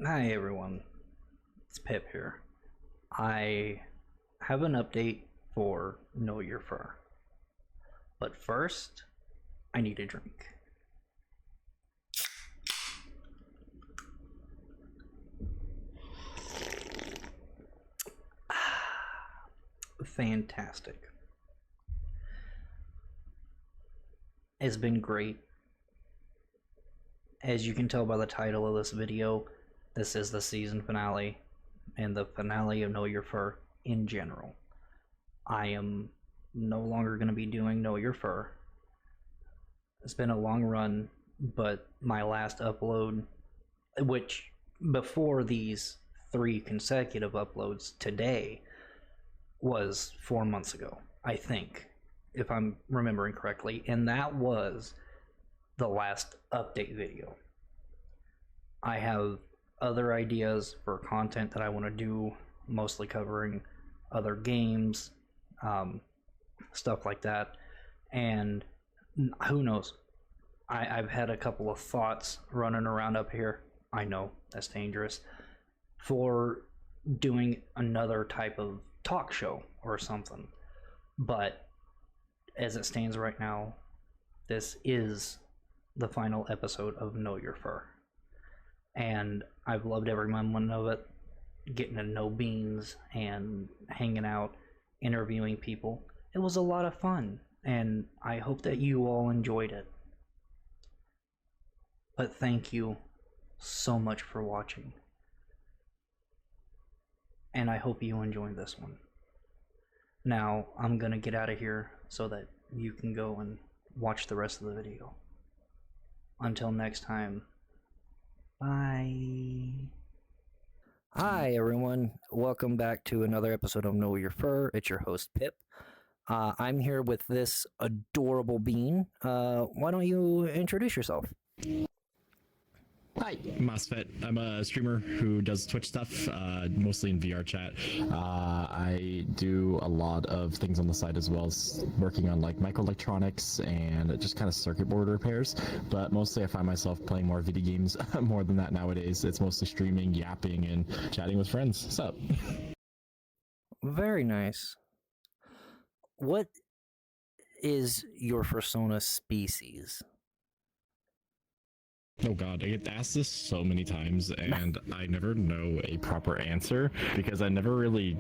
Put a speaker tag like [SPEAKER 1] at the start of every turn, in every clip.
[SPEAKER 1] Hi everyone, it's Pip here. I have an update for Know Your Fur. But first, I need a drink. Fantastic. It's been great. As you can tell by the title of this video, this is the season finale and the finale of Know Your Fur in general. I am no longer going to be doing Know Your Fur. It's been a long run, but my last upload, which before these 3 consecutive uploads today, was 4 months ago, I think, if I'm remembering correctly, and that was the last update video. I have other ideas for content that I want to do, mostly covering other games, stuff like that, and who knows. I've had a couple of thoughts running around up here. I know that's dangerous, for doing another type of talk show or something, but as it stands right now, this is the final episode of Know Your Fur, and I've loved every moment of it, getting to know Beans and hanging out, interviewing people. It was a lot of fun, and I hope that you all enjoyed it. But thank you so much for watching, and I hope you enjoyed this one. Now, I'm gonna get out of here so that you can go and watch the rest of the video. Until next time, bye. Hi everyone, welcome back to another episode of Know Your Fur. It's your host Pip. I'm here with this adorable bean. Why don't you introduce yourself?
[SPEAKER 2] Hi, Mosfet. I'm a streamer who does Twitch stuff, mostly in VR chat. I do a lot of things on the side as well, as working on like microelectronics and just kind of circuit board repairs. But mostly I find myself playing more video games more than that nowadays. It's mostly streaming, yapping, and chatting with friends. What's up?
[SPEAKER 1] Very nice. What is your persona species?
[SPEAKER 2] Oh god, I get asked this so many times and I never know a proper answer because I never really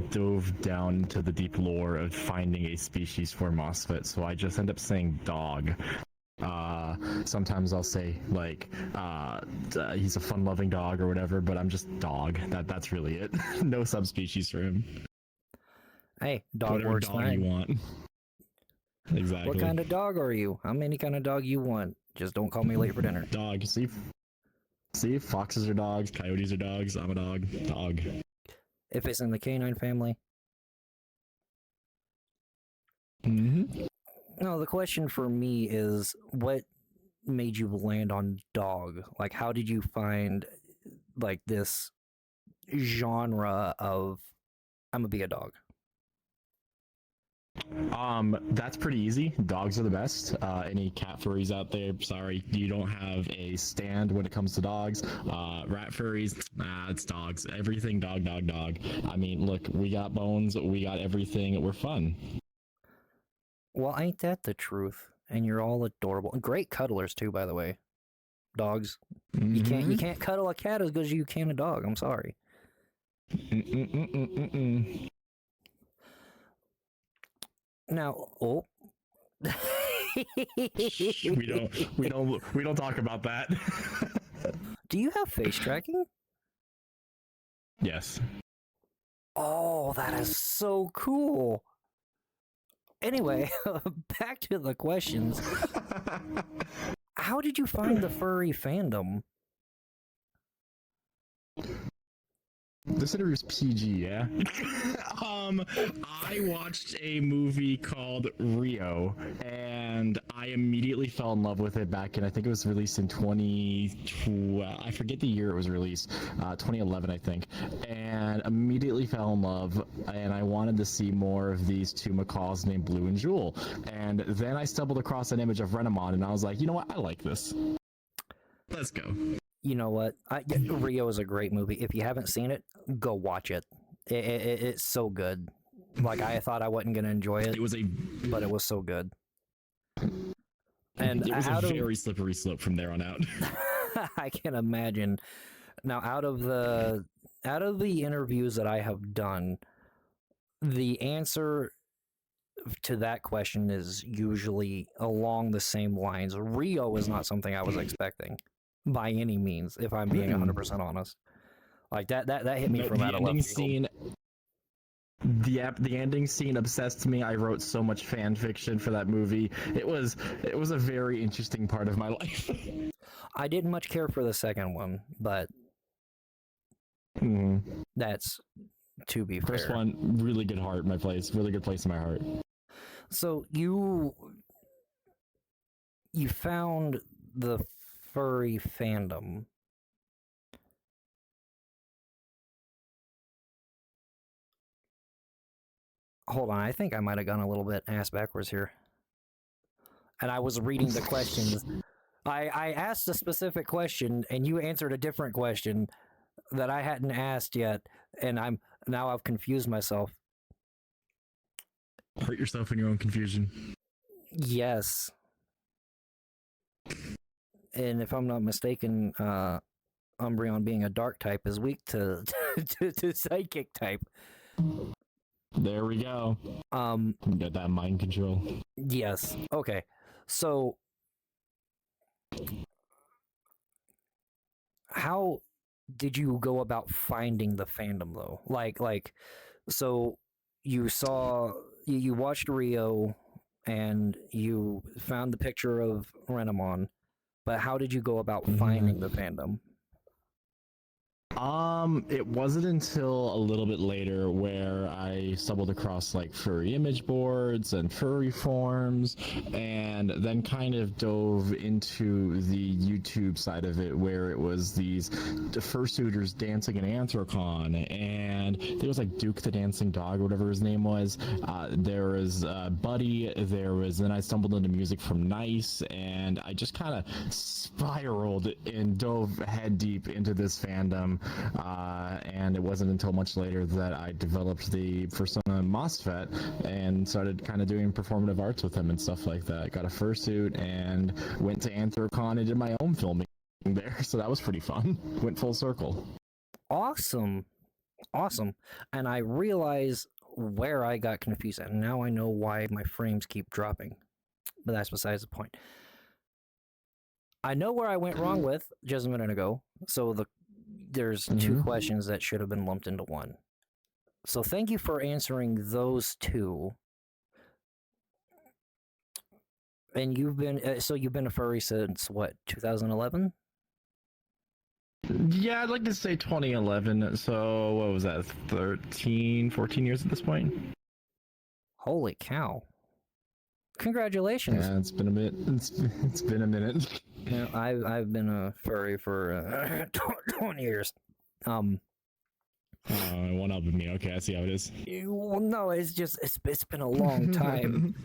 [SPEAKER 2] dove down to the deep lore of finding a species for Mosfet, so I just end up saying dog. Sometimes I'll say like he's a fun-loving dog or whatever, but I'm just dog. That's really it. No subspecies for him.
[SPEAKER 1] Hey, dog
[SPEAKER 2] Whatever
[SPEAKER 1] works
[SPEAKER 2] dog
[SPEAKER 1] fine.
[SPEAKER 2] you want. Exactly.
[SPEAKER 1] What kind of dog are you? How many kind of dog you want? Just don't call me late for dinner.
[SPEAKER 2] Dog. See, foxes are dogs, coyotes are dogs. I'm a dog. Dog.
[SPEAKER 1] If it's in the canine family.
[SPEAKER 2] Mm-hmm.
[SPEAKER 1] No, the question for me is, what made you land on dog? Like, how did you find like this genre of I'm gonna be a dog?
[SPEAKER 2] That's pretty easy. Dogs are the best. Any cat furries out there, sorry, you don't have a stand when it comes to dogs. Rat furries, it's dogs. Everything dog, dog, dog. I mean, look, we got bones, we got everything. We're fun.
[SPEAKER 1] Well, ain't that the truth? And you're all adorable. Great cuddlers too, by the way. Dogs.
[SPEAKER 2] Mm-hmm.
[SPEAKER 1] You can't cuddle a cat as good as you can a dog. I'm sorry. Now, oh.
[SPEAKER 2] we don't talk about that.
[SPEAKER 1] Do you have face tracking?
[SPEAKER 2] Yes.
[SPEAKER 1] Oh, that is so cool. Anyway, back to the questions. How did you find the furry fandom?
[SPEAKER 2] This interview's PG, yeah? I watched a movie called Rio, and I immediately fell in love with it back in, I think it was released in 2012, I forget the year it was released, 2011, I think, and immediately fell in love, and I wanted to see more of these two macaws named Blue and Jewel, and then I stumbled across an image of Renamon, and I was like, you know what, I like this. Let's go.
[SPEAKER 1] You know what? Rio is a great movie. If you haven't seen it, go watch it. It's so good. Like, I thought I wasn't gonna enjoy it,
[SPEAKER 2] It was a
[SPEAKER 1] but it was so good. And
[SPEAKER 2] it was a
[SPEAKER 1] out of
[SPEAKER 2] very slippery slope from there on out.
[SPEAKER 1] I can imagine. Now, out of the interviews that I have done, the answer to that question is usually along the same lines. Rio is not something I was expecting by any means, if I'm being 100% honest. Like that hit me
[SPEAKER 2] No,
[SPEAKER 1] from
[SPEAKER 2] the
[SPEAKER 1] out of
[SPEAKER 2] ending
[SPEAKER 1] left field.
[SPEAKER 2] scene the ending scene obsessed me. I wrote so much fan fiction for that movie. It was a very interesting part of my life.
[SPEAKER 1] I didn't much care for the second one, but that's to be
[SPEAKER 2] First
[SPEAKER 1] fair.
[SPEAKER 2] one, really good really good place in my heart.
[SPEAKER 1] So you found the furry fandom. Hold on, I think I might have gone a little bit ass backwards here. And I was reading the questions. I asked a specific question and you answered a different question that I hadn't asked yet, and I've confused myself.
[SPEAKER 2] Hurt yourself in your own confusion.
[SPEAKER 1] Yes. And if I'm not mistaken, Umbreon being a dark type is weak to psychic type.
[SPEAKER 2] There we go. Got that mind control.
[SPEAKER 1] Yes. Okay. So how did you go about finding the fandom though? Like so you watched Rio and you found the picture of Renamon, but how did you go about finding the fandom?
[SPEAKER 2] It wasn't until a little bit later where I stumbled across like furry image boards and furry forums, and then kind of dove into the YouTube side of it, where it was these fursuiters dancing in Anthrocon, and there was like Duke the Dancing Dog, or whatever his name was. There was Buddy. Then I stumbled into music from Nice, and I just kind of spiraled and dove head deep into this fandom. And it wasn't until much later that I developed the persona Mosfet and started kind of doing performative arts with him and stuff like that. Got a fursuit and went to Anthrocon and did my own filming there, so that was pretty fun. Went full circle.
[SPEAKER 1] Awesome. And I realize where I got confused, and now I know why my frames keep dropping. But that's besides the point. I know where I went wrong with just a minute ago. So there's two questions that should have been lumped into one. So thank you for answering those two. And you've been a furry since what, 2011?
[SPEAKER 2] Yeah, I'd like to say 2011. So what was that, 13, 14 years at this point?
[SPEAKER 1] Holy cow. Congratulations.
[SPEAKER 2] Yeah, it's been a bit. It's been a minute.
[SPEAKER 1] Yeah, I've been a furry for 20 years.
[SPEAKER 2] One up with me. Okay, I see how it is.
[SPEAKER 1] Well, no, it's been a long time.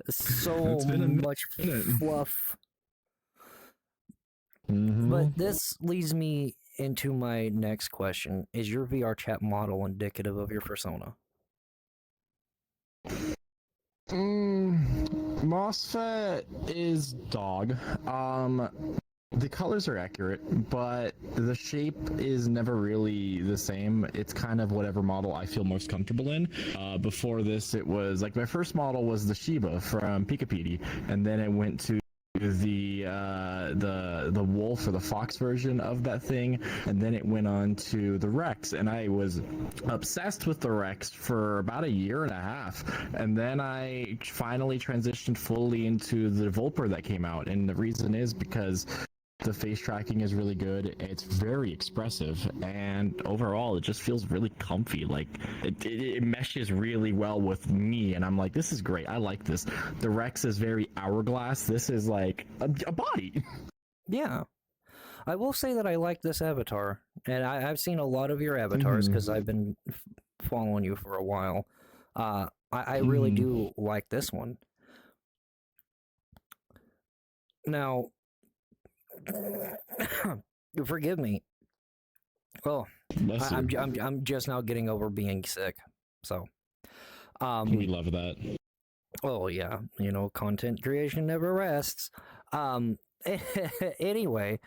[SPEAKER 1] So much fluff. But this leads me into my next question. Is your VR chat model indicative of your persona?
[SPEAKER 2] Mosfet is dog. The colors are accurate, but the shape is never really the same. It's kind of whatever model I feel most comfortable in. Before this, it was like my first model was the Shiba from Pikapedi, and then it went to the wolf or the fox version of that thing, and then it went on to the Rex, and I was obsessed with the Rex for about a year and a half, and then I finally transitioned fully into the Vulpur that came out, and the reason is because the face tracking is really good. It's very expressive, and overall, it just feels really comfy. Like it meshes really well with me, and I'm like, this is great. I like this. The Rex is very hourglass. This is like a body.
[SPEAKER 1] Yeah, I will say that I like this avatar, and I've seen a lot of your avatars because I've been following you for a while. I really do like this one. Now, Forgive me. Well,
[SPEAKER 2] Bless you.
[SPEAKER 1] I'm just now getting over being sick. So,
[SPEAKER 2] We love that.
[SPEAKER 1] oh yeah, content creation never rests. Um, anyway,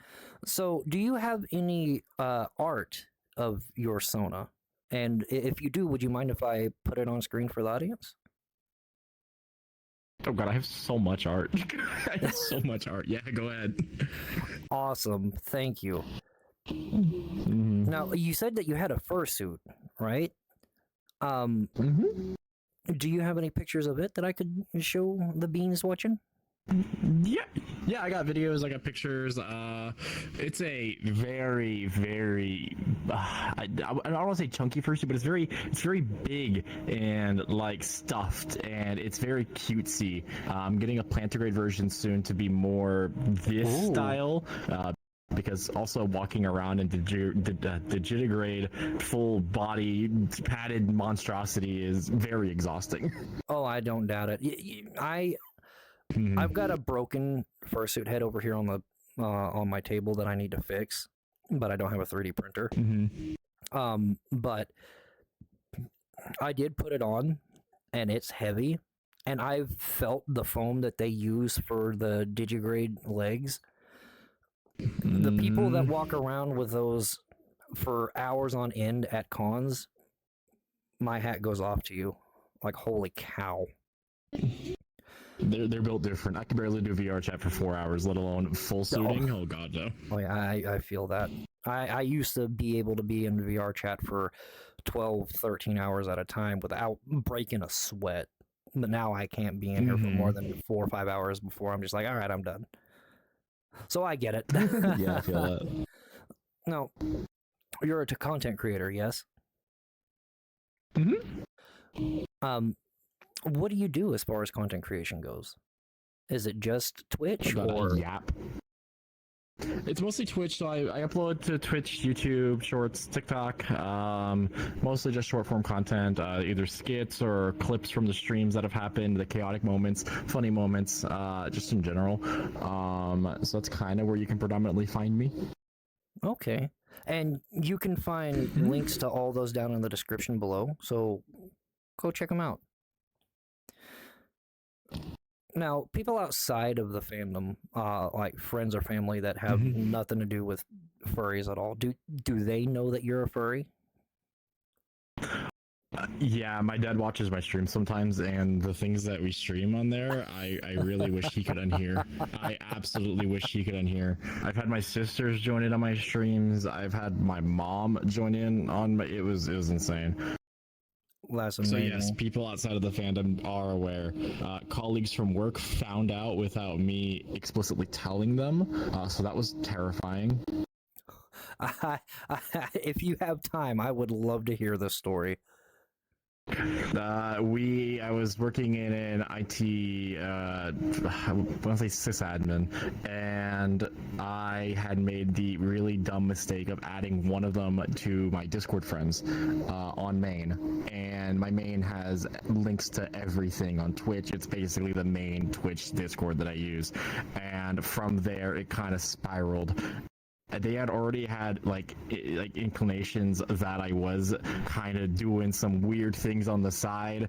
[SPEAKER 1] so do you have any art of your Sona? And if you do, would you mind if I put it on screen for the audience?
[SPEAKER 2] Oh god, I have so much art. I have so much art. Yeah, go ahead.
[SPEAKER 1] Awesome, thank you.
[SPEAKER 2] Mm-hmm.
[SPEAKER 1] Now, you said that you had a fursuit, right?
[SPEAKER 2] Mm-hmm.
[SPEAKER 1] Do you have any pictures of it that I could show the beans watching?
[SPEAKER 2] Yeah, I got videos, I got pictures. It's a very I don't want to say chunky fursuit, but it's very big and like stuffed, and it's very cutesy. I'm getting a plantigrade version soon to be more this
[SPEAKER 1] Ooh.
[SPEAKER 2] style. Because also walking around in the digitigrade full body padded monstrosity is very exhausting.
[SPEAKER 1] Oh, I don't doubt it. I've got a broken fursuit head over here on my table that I need to fix, but I don't have a 3D printer. But I did put it on, and it's heavy, and I've felt the foam that they use for the digigrade legs. The people that walk around with those for hours on end at cons, my hat goes off to you. Like, holy cow.
[SPEAKER 2] They're built different. I can barely do VR chat for 4 hours, let alone full suiting. Oh god, no.
[SPEAKER 1] Oh yeah, I feel that. I used to be able to be in VR chat for 12, 13 hours at a time without breaking a sweat. But now I can't be in here for more than 4 or 5 hours before I'm just like, all right, I'm done. So I get it.
[SPEAKER 2] Yeah, I feel that.
[SPEAKER 1] No, you're a content creator, yes? What do you do as far as content creation goes? Is it just Twitch or
[SPEAKER 2] Yap? It's mostly Twitch, so I upload to Twitch, YouTube, Shorts, TikTok. Mostly just short form content, either skits or clips from the streams that have happened, the chaotic moments, funny moments, just in general. So that's kind of where you can predominantly find me.
[SPEAKER 1] Okay. And you can find links to all those down in the description below, so go check them out. Now, people outside of the fandom, like friends or family that have nothing to do with furries at all, do they know that you're a furry?
[SPEAKER 2] Yeah, my dad watches my streams sometimes, and the things that we stream on there, I really wish he could unhear. I absolutely wish he could unhear. I've had my sisters join in on my streams. I've had my mom join in on my. It was insane.
[SPEAKER 1] That's amazing.
[SPEAKER 2] So yes, people outside of the fandom are aware. Colleagues from work found out without me explicitly telling them, so that was terrifying.
[SPEAKER 1] If you have time, I would love to hear this story.
[SPEAKER 2] I was working in an IT, I want to say sysadmin, and I had made the really dumb mistake of adding one of them to my Discord friends on main, and my main has links to everything on Twitch. It's basically the main Twitch Discord that I use, and from there it kind of spiraled. They had already had like inclinations that I was kind of doing some weird things on the side,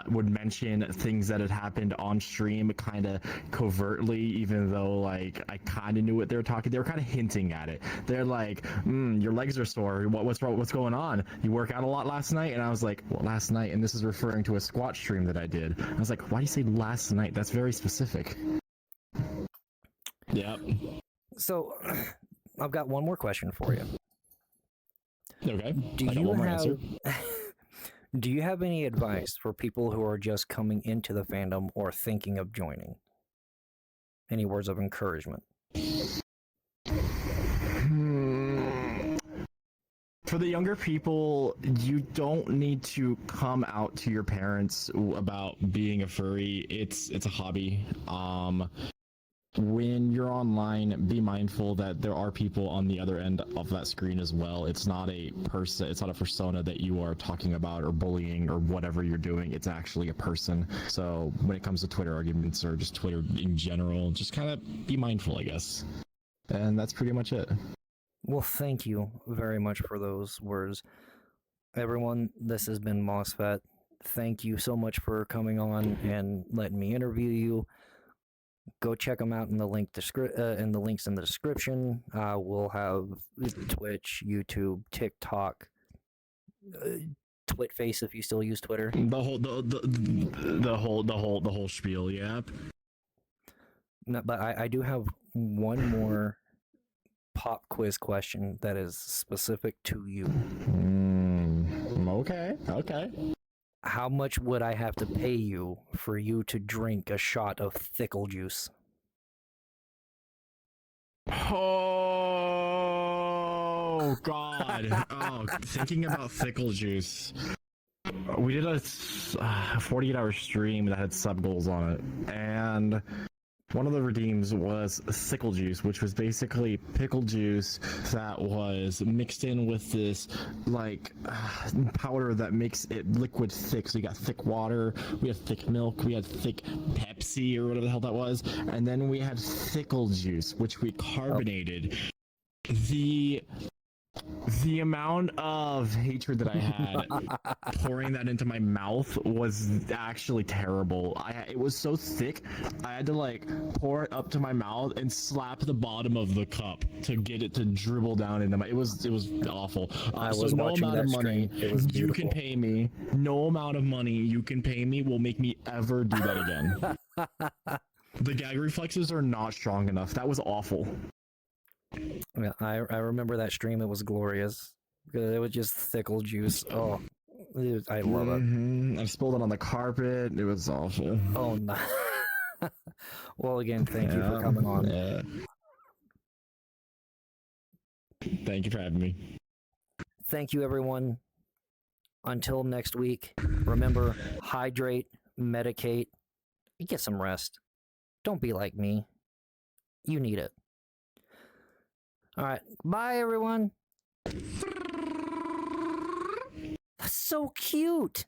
[SPEAKER 2] would mention things that had happened on stream kind of covertly, even though like I kind of knew what they were talking. They were kind of hinting at it. They're like, your legs are sore. What's wrong? What's going on? You work out a lot last night? And I was like, well, last night, and this is referring to a squat stream that I did. I was like, why do you say last night? That's very specific. Yep.
[SPEAKER 1] So I've got one more question for you.
[SPEAKER 2] Okay.
[SPEAKER 1] Do you have any advice for people who are just coming into the fandom or thinking of joining? Any words of encouragement?
[SPEAKER 2] For the younger people, you don't need to come out to your parents about being a furry. It's a hobby. When you're online, be mindful that there are people on the other end of that screen as well. It's not a person, it's not a persona that you are talking about or bullying or whatever you're doing. It's actually a person. So when it comes to Twitter arguments or just Twitter in general, just kind of be mindful, I guess. And that's pretty much it.
[SPEAKER 1] Well, thank you very much for those words. Everyone, this has been Mosfet. Thank you so much for coming on and letting me interview you. Go check them out in the in the links in the description. We'll have Twitch, YouTube, TikTok, Twitface if you still use Twitter.
[SPEAKER 2] The whole spiel. Yeah.
[SPEAKER 1] No, but I do have one more pop quiz question that is specific to you.
[SPEAKER 2] Okay.
[SPEAKER 1] How much would I have to pay you for you to drink a shot of thickle juice?
[SPEAKER 2] Oh God! Oh, thinking about thickle juice. We did a 48-hour stream that had sub goals on it, and one of the redeems was thickle juice, which was basically pickle juice that was mixed in with this like powder that makes it liquid thick. So you got thick water, we had thick milk, we had thick Pepsi or whatever the hell that was, and then we had thickle juice, which we carbonated. The amount of hatred that I had pouring that into my mouth was actually terrible. It was so thick, I had to like pour it up to my mouth and slap the bottom of the cup to get it to dribble down into my. It was awful.
[SPEAKER 1] I was watching that stream. It was beautiful.
[SPEAKER 2] You can pay me. No amount of money you can pay me will make me ever do that again. The gag reflexes are not strong enough. That was awful.
[SPEAKER 1] Yeah, I remember that stream. It was glorious. It was just thickle juice. Oh, I love it.
[SPEAKER 2] I spilled it on the carpet. It was awful.
[SPEAKER 1] Oh no. Well, again, thank you for coming on.
[SPEAKER 2] Yeah. Thank you for having me.
[SPEAKER 1] Thank you, everyone. Until next week, remember, hydrate, medicate, get some rest. Don't be like me. You need it. All right. Bye, everyone. That's so cute.